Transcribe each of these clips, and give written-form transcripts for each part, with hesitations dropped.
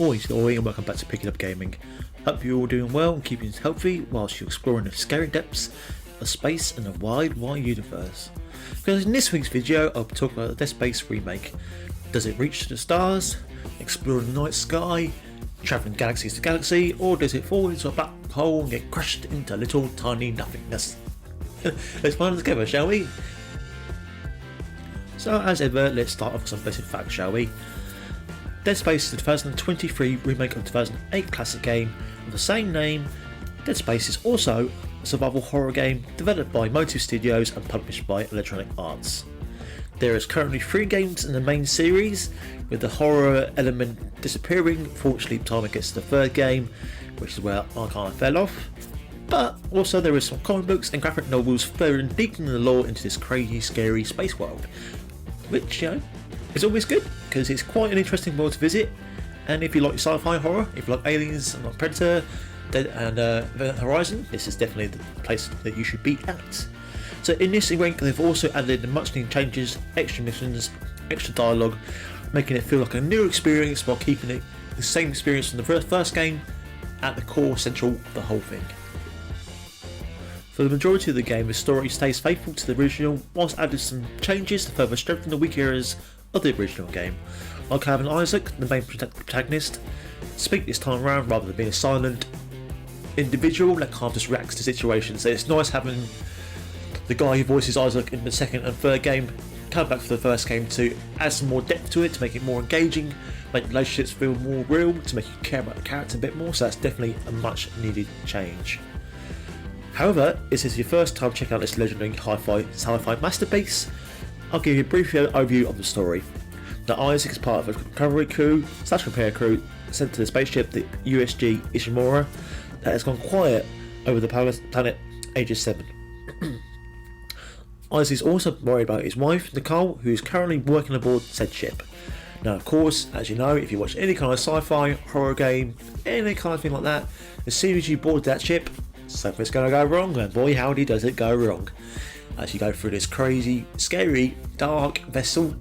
boys, Oi, and welcome back to Pickitupgaming. Hope you're all doing well and keeping healthy whilst you're exploring the scary depths of space and the wide universe. Because in this week's video, I'll talk about the Dead Space remake. Does it reach the stars, explore the night sky, travelling galaxies to galaxy, or does it fall into a black hole and get crushed into little tiny nothingness? Let's find it together, shall we? So as ever, let's start off with some basic facts, shall we? Dead Space is the 2023 remake of the 2008 classic game of the same name. Dead Space is also a survival horror game developed by Motive Studios and published by Electronic Arts. There is currently 3 games in the main series, with the horror element disappearing. Fortunately, time it gets to the 3rd game, which is where I kind of fell off. But also there is some comic books and graphic novels further deepening the lore into this crazy, scary space world, which, is always good because it's quite an interesting world to visit. And if you like sci-fi horror, if you like Aliens and like Predator and Event Horizon, this is definitely the place that you should be at. So in this remake, they've also added much needed changes, extra missions, extra dialogue, making it feel like a new experience while keeping it the same experience from the first game at the core central of the whole thing. For the majority of the game, the story stays faithful to the original, whilst adding some changes to further strengthen the weak areas of the original game, like having Isaac, the main protagonist, speak this time around rather than being a silent individual that can't just react to situations. So it's nice having the guy who voices Isaac in the 2nd and 3rd game come back for the 1st game to add some more depth to it, to make it more engaging, make relationships feel more real, to make you care about the character a bit more. So that's definitely a much needed change. However, if this is your first time checking out this legendary sci-fi masterpiece, I'll give you a brief overview of the story. Now, Isaac is part of a recovery crew / repair crew sent to the spaceship, the USG Ishimura, that has gone quiet over the planet Aegis 7. Isaac is also worried about his wife, Nicole, who is currently working aboard said ship. Now, of course, as you know, if you watch any kind of sci-fi, horror game, any kind of thing like that, as soon as you board that ship, something's going to go wrong, and boy howdy does it go wrong. As you go through this crazy, scary, dark vessel,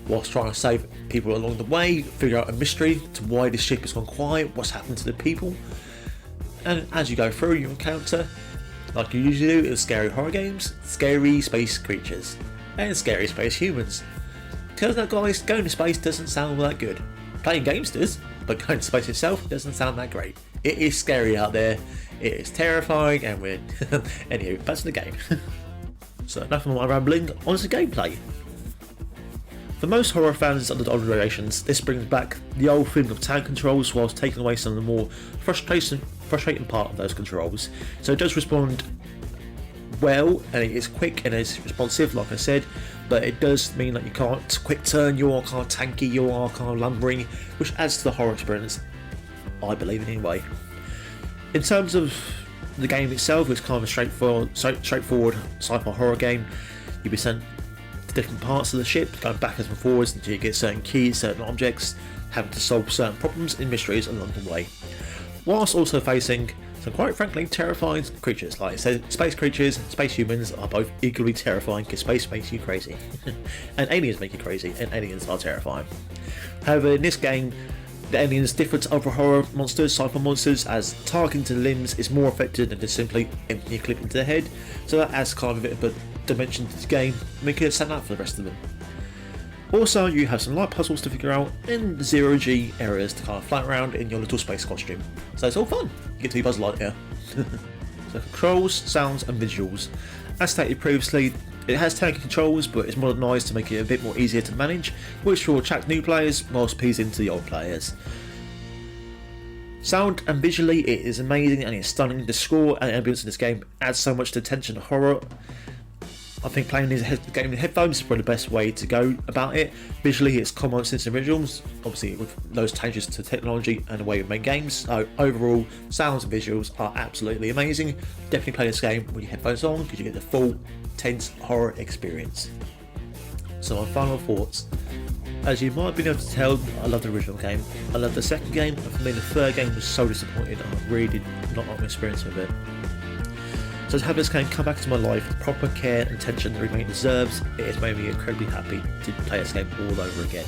whilst trying to save people along the way, figure out a mystery to why this ship has gone quiet, what's happened to the people. And as you go through, you encounter, like you usually do in scary horror games, scary space creatures and scary space humans. Because that guys, going to space doesn't sound all that good. Playing games does, but going to space itself doesn't sound that great. It is scary out there, it is terrifying, and weird. Anyway, back to the game. So enough of my rambling, on to gameplay. For most horror fans of the older generations, this brings back the old feeling of tank controls whilst taking away some of the more frustrating part of those controls. So it does respond well, and it is quick and it's responsive, like I said, but it does mean that you can't quick turn, you are kind of tanky, you are kind of lumbering, which adds to the horror experience, I believe in anyway. In terms of the game itself, it's kind of a straightforward sci-fi horror game. You'll be sent to different parts of the ship, going backwards and forwards until you get certain keys, certain objects, having to solve certain problems and mysteries along the way, whilst also facing some quite frankly terrifying creatures. Like I said, space creatures and space humans are both equally terrifying because space makes you crazy and aliens make you crazy, and aliens are terrifying. However, in this game, the aliens differ to other horror monsters, sci-fi monsters, as targeting to the limbs is more effective than just simply emptying a clip into the head, so that adds kind of a bit of a dimension to the game, making it stand out for the rest of them. Also, you have some light puzzles to figure out in the 0G areas to kind of fly around in your little space costume, so it's all fun. You get to be Buzz Lightyear. So controls, sounds and visuals. As stated previously, it has tanky controls, but it's modernised to make it a bit more easier to manage, which will attract new players whilst appeasing to the old players. Sound and visually, it is amazing and it's stunning. The score and ambience in this game adds so much to tension and horror. I think playing this game with headphones is probably the best way to go about it. Visually, it's common sense and visuals, obviously with those changes to technology and the way we make games. So overall, sounds and visuals are absolutely amazing. Definitely play this game with your headphones on because you get the full, tense horror experience. So my final thoughts. As you might have been able to tell, I love the original game. I love the 2nd game, and for me the 3rd game was so disappointed. I really did not like my experience with it. So to have this game come back to my life with proper care and attention the remake deserves, it has made me incredibly happy to play this game all over again.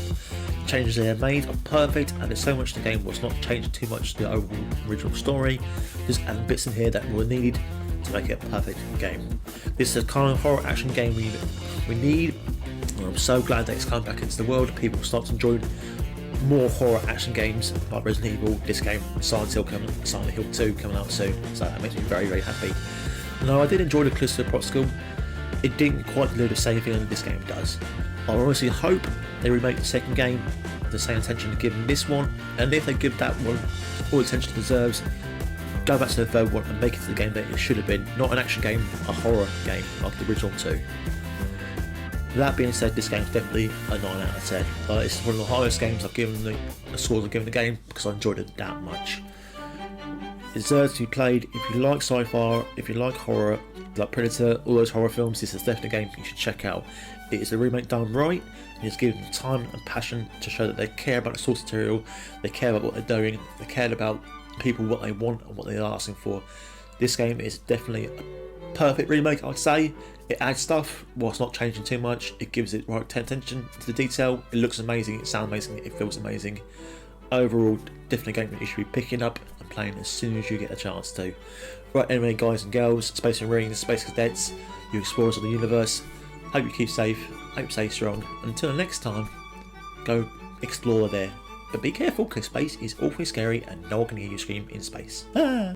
changes they have made are perfect, and there's so much in the game what's not changed too much to the overall original story, just adding bits in here that were needed to make it a perfect game. This is the kind of horror action game we need, and I'm so glad that it's come back into the world. People start to enjoy more horror action games like Resident Evil, this game, Silent Hill 2 coming out soon, so that makes me very, very happy. Now, I did enjoy the Callisto Protocol. It didn't quite do the same thing that this game does. I honestly hope they remake the second game with the same attention given this one, and if they give that one all the attention it deserves, go back to the third one and make it to the game that it should have been, not an action game, a horror game like the original two. That being said, this game is definitely a 9 out of 10. It's one of the highest games I've given the scores I've given the game because I enjoyed it that much. It deserves to be played. If you like sci-fi, if you like horror, like Predator, all those horror films, this is definitely a game you should check out. It is a remake done right, and it's given them time and passion to show that they care about the source material, they care about what they're doing, they care about people, what they want and what they're asking for. This game is definitely a perfect remake, I'd say. It adds stuff whilst not changing too much. It gives it right attention to the detail. It looks amazing, it sounds amazing, it feels amazing. Overall, definitely a game that you should be picking up and playing as soon as you get a chance to. Right, anyway, guys and girls, Space Marines, Space Cadets, you explorers of the universe, hope you keep safe, hope you stay strong. Until next time, go explore there. But be careful, because space is awfully scary and no one can hear you scream in space. Ah.